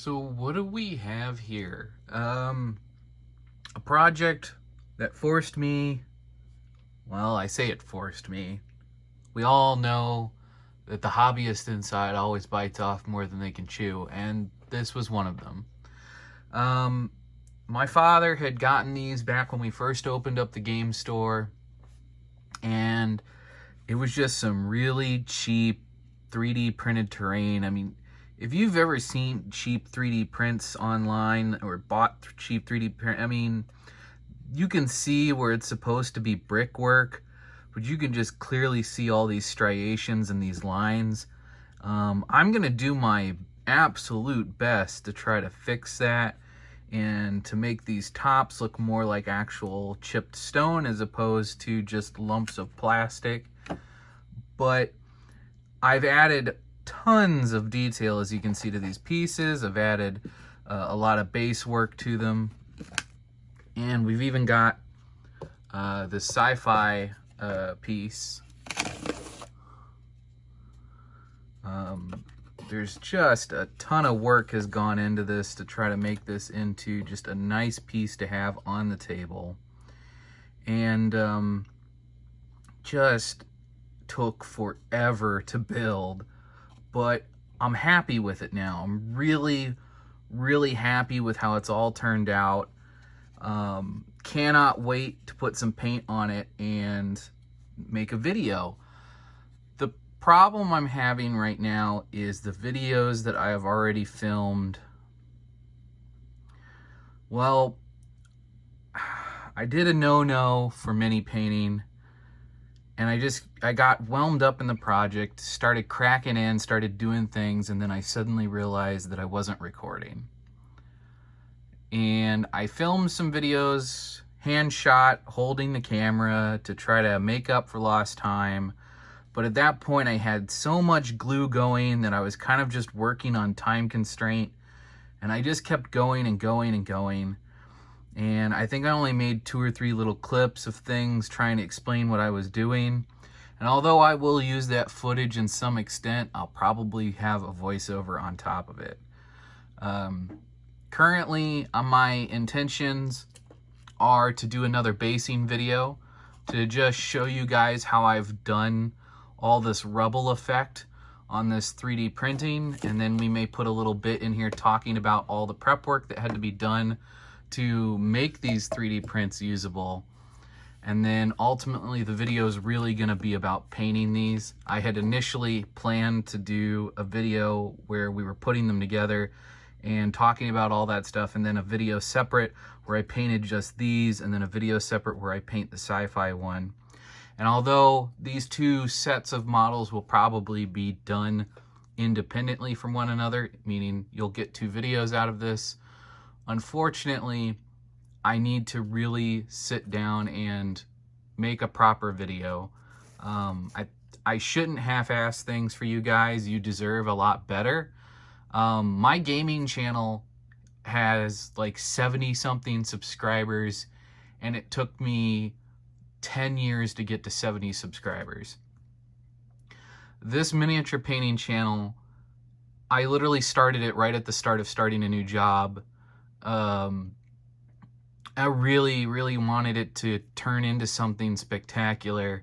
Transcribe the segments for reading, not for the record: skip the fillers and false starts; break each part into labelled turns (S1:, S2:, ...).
S1: So what do we have here? A project that forced me, well, I say it forced me. We all know that the hobbyist inside always bites off more than they can chew, and this was one of them. My father had gotten these back when we first opened up the game store, and it was just some really cheap 3D printed terrain. I mean, if you've ever seen cheap 3D prints online or bought cheap 3D print, I mean, you can see where it's supposed to be brickwork, but you can just clearly see all these striations and these lines. I'm gonna do my absolute best to try to fix that and to make these tops look more like actual chipped stone as opposed to just lumps of plastic. But I've added tons of detail, as you can see, to these pieces. I've added a lot of base work to them. And we've even got this sci-fi piece. There's just a ton of work has gone into this to try to make this into just a nice piece to have on the table. And just took forever to build, but I'm happy with it now. I'm really, really happy with how it's all turned out. Cannot wait to put some paint on it and make a video. The problem I'm having right now is the videos that I have already filmed. Well, I did a no-no for mini painting, and I got whelmed up in the project, started cracking in, started doing things, and then I suddenly realized that I wasn't recording. And I filmed some videos, hand shot, holding the camera to try to make up for lost time. But at that point, I had so much glue going that I was kind of just working on time constraint. And I just kept going and going and going. And I think I only made 2 or 3 little clips of things trying to explain what I was doing. And although I will use that footage in some extent, I'll probably have a voiceover on top of it. Currently, my intentions are to do another basing video to just show you guys how I've done all this rubble effect on this 3D printing, and then we may put a little bit in here talking about all the prep work that had to be done to make these 3D prints usable. And then ultimately the video is really going to be about painting these. I had initially planned to do a video where we were putting them together and talking about all that stuff, and then a video separate where I painted just these, and then a video separate where I paint the sci-fi one. And although these 2 sets of models will probably be done independently from one another, meaning you'll get 2 videos out of this, unfortunately, I need to really sit down and make a proper video. I shouldn't half-ass things for you guys. You deserve a lot better. My gaming channel has like 70-something subscribers, and it took me 10 years to get to 70 subscribers. This miniature painting channel, I literally started it right at the start of starting a new job. I really, really wanted it to turn into something spectacular.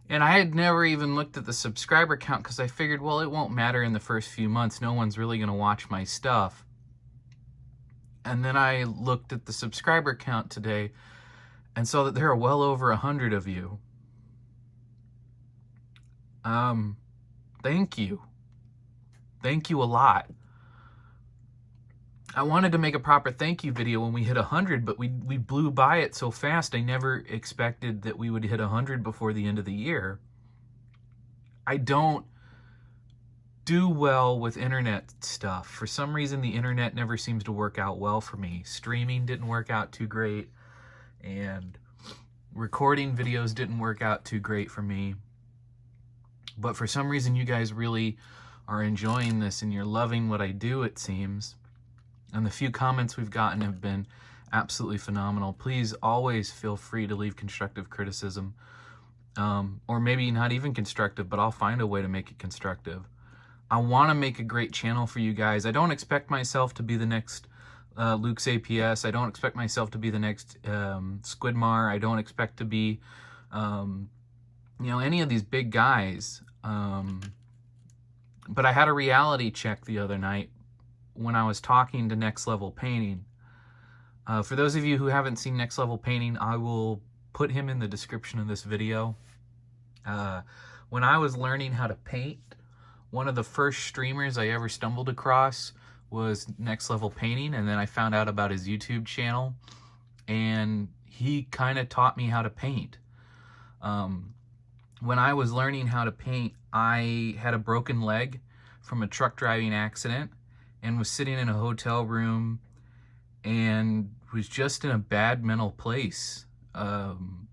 S1: And I had never even looked at the subscriber count because I figured, well, it won't matter in the first few months. No one's really going to watch my stuff. And then I looked at the subscriber count today and saw that there are well over 100 of you. Thank you. Thank you a lot. I wanted to make a proper thank you video when we hit 100, but we blew by it so fast. I never expected that we would hit 100 before the end of the year. I don't do well with internet stuff. For some reason, the internet never seems to work out well for me. Streaming didn't work out too great, and recording videos didn't work out too great for me. But for some reason, you guys really are enjoying this, and you're loving what I do, it seems. And the few comments we've gotten have been absolutely phenomenal. Please always feel free to leave constructive criticism. Or maybe not even constructive, but I'll find a way to make it constructive. I want to make a great channel for you guys. I don't expect myself to be the next Luke's APS. I don't expect myself to be the next Squidmar. I don't expect to be, any of these big guys. But I had a reality check the other night when I was talking to Next Level Painting. For those of you who haven't seen Next Level Painting, I will put him in the description of this video. When I was learning how to paint, one of the first streamers I ever stumbled across was Next Level Painting, and then I found out about his YouTube channel, and he kind of taught me how to paint. When I was learning how to paint, I had a broken leg from a truck driving accident and was sitting in a hotel room and was just in a bad mental place. And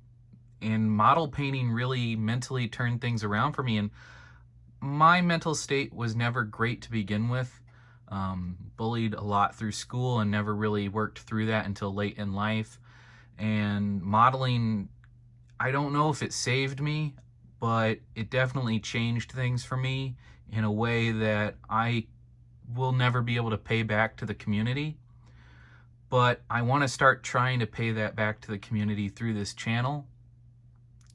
S1: model painting really mentally turned things around for me. And my mental state was never great to begin with. Bullied a lot through school and never really worked through that until late in life. And modeling, I don't know if it saved me, but it definitely changed things for me in a way that I will never be able to pay back to the community. But I want to start trying to pay that back to the community through this channel.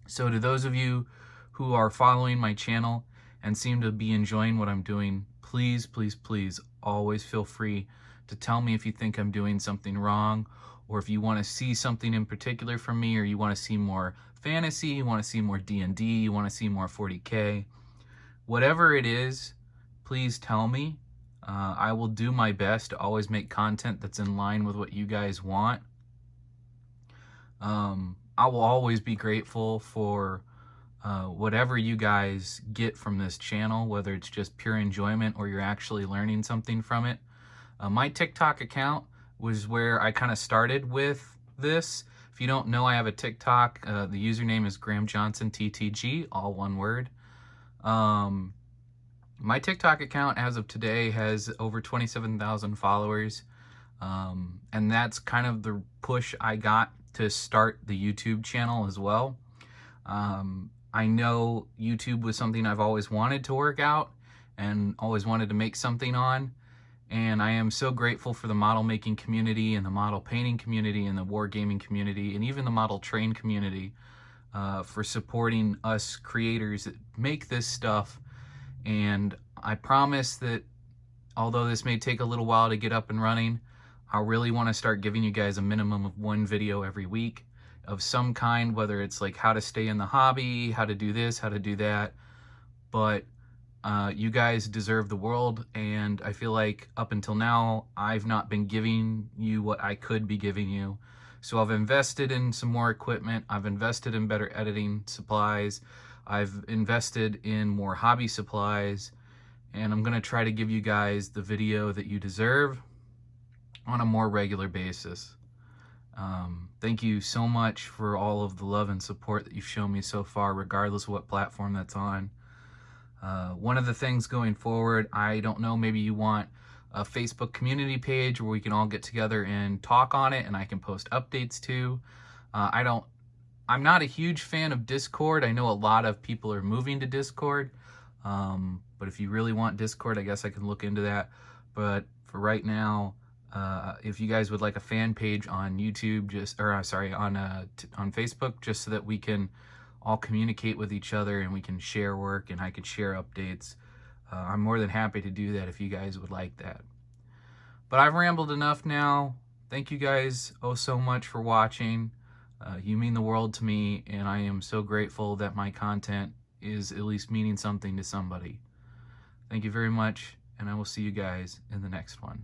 S1: So to those of you who are following my channel and seem to be enjoying what I'm doing, please, please, please always feel free to tell me if you think I'm doing something wrong, or if you want to see something in particular from me, or you want to see more fantasy, you want to see more D&D, you want to see more 40K. Whatever it is, please tell me. I will do my best to always make content that's in line with what you guys want. I will always be grateful for whatever you guys get from this channel, whether it's just pure enjoyment or you're actually learning something from it. My TikTok account was where I kind of started with this. If you don't know, I have a TikTok. The username is Graham Johnson TTG, all one word. My TikTok account as of today has over 27,000 followers. And that's kind of the push I got to start the YouTube channel as well. I know YouTube was something I've always wanted to work out and always wanted to make something on. And I am so grateful for the model making community and the model painting community and the wargaming community and even the model train community for supporting us creators that make this stuff. And I promise that although this may take a little while to get up and running, I really want to start giving you guys a minimum of one video every week of some kind, whether it's like how to stay in the hobby, how to do this, how to do that. But you guys deserve the world, and I feel like up until now, I've not been giving you what I could be giving you. So I've invested in some more equipment, I've invested in better editing supplies, I've invested in more hobby supplies, and I'm gonna try to give you guys the video that you deserve on a more regular basis. Thank you so much for all of the love and support that you've shown me so far, regardless of what platform that's on. One of the things going forward, I don't know, maybe you want a Facebook community page where we can all get together and talk on it and I can post updates to. I'm not a huge fan of Discord. I know a lot of people are moving to Discord. But if you really want Discord, I guess I can look into that. But for right now, if you guys would like a fan page on YouTube, on Facebook, just so that we can all communicate with each other and we can share work and I could share updates, I'm more than happy to do that if you guys would like that. But I've rambled enough now. Thank you guys so much for watching. You mean the world to me, and I am so grateful that my content is at least meaning something to somebody. Thank you very much, and I will see you guys in the next one.